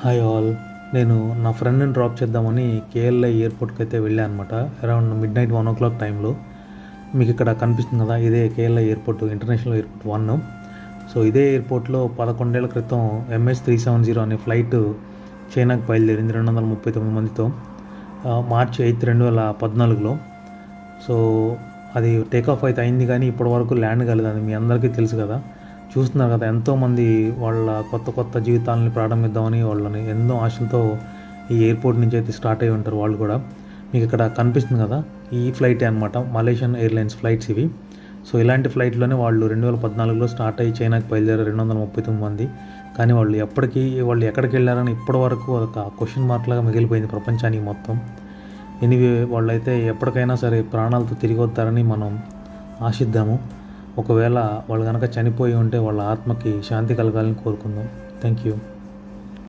Hi all. నేను నా ఫ్రెండ్ని డ్రాప్ చేద్దామని కేఎల్ఐ ఎయిర్పోర్ట్కి అయితే వెళ్ళాను అనమాట. అరౌండ్ మిడ్ నైట్ 1 o'clock టైంలో. మీకు ఇక్కడ కనిపిస్తుంది కదా, ఇదే KLI airport, international airport 1. So ఇదే ఎయిర్పోర్ట్లో 11 ఏళ్ల క్రితం MH370 అనే ఫ్లైట్ చైనాకి బయలుదేరింది 239 మందితో, మార్చి 8, 2014లో. సో అది టేకాఫ్ అయితే అయింది, కానీ ఇప్పటివరకు ల్యాండ్ కాలేదు. అది మీ అందరికీ తెలుసు కదా, చూస్తున్నారు కదా. ఎంతోమంది వాళ్ళ కొత్త జీవితాలని ప్రారంభిద్దామని వాళ్ళని ఎన్నో ఆశలతో ఈ ఎయిర్పోర్ట్ నుంచి అయితే స్టార్ట్ అయ్యి ఉంటారు వాళ్ళు కూడా. మీకు ఇక్కడ కనిపిస్తుంది కదా, ఈ ఫ్లైటే అనమాట, మలేషియన్ ఎయిర్లైన్స్ ఫ్లైట్స్ ఇవి. సో ఇలాంటి ఫ్లైట్లోనే వాళ్ళు 2014లో స్టార్ట్ అయ్యి చైనాకి బయలుదేరారు 239 మంది. కానీ వాళ్ళు ఎక్కడికి వెళ్ళారని ఇప్పటివరకు ఒక క్వశ్చన్ మార్క్ లాగా మిగిలిపోయింది ప్రపంచానికి మొత్తం. ఎనీవే, వాళ్ళైతే ఎప్పటికైనా సరే ప్రాణాలతో తిరిగి వస్తారని మనం ఆశిద్దాము. ఒకవేళ వాళ్ళు కనుక చనిపోయి ఉంటే వాళ్ళ ఆత్మకి శాంతి కలగాలని కోరుకుందాం. Thank you.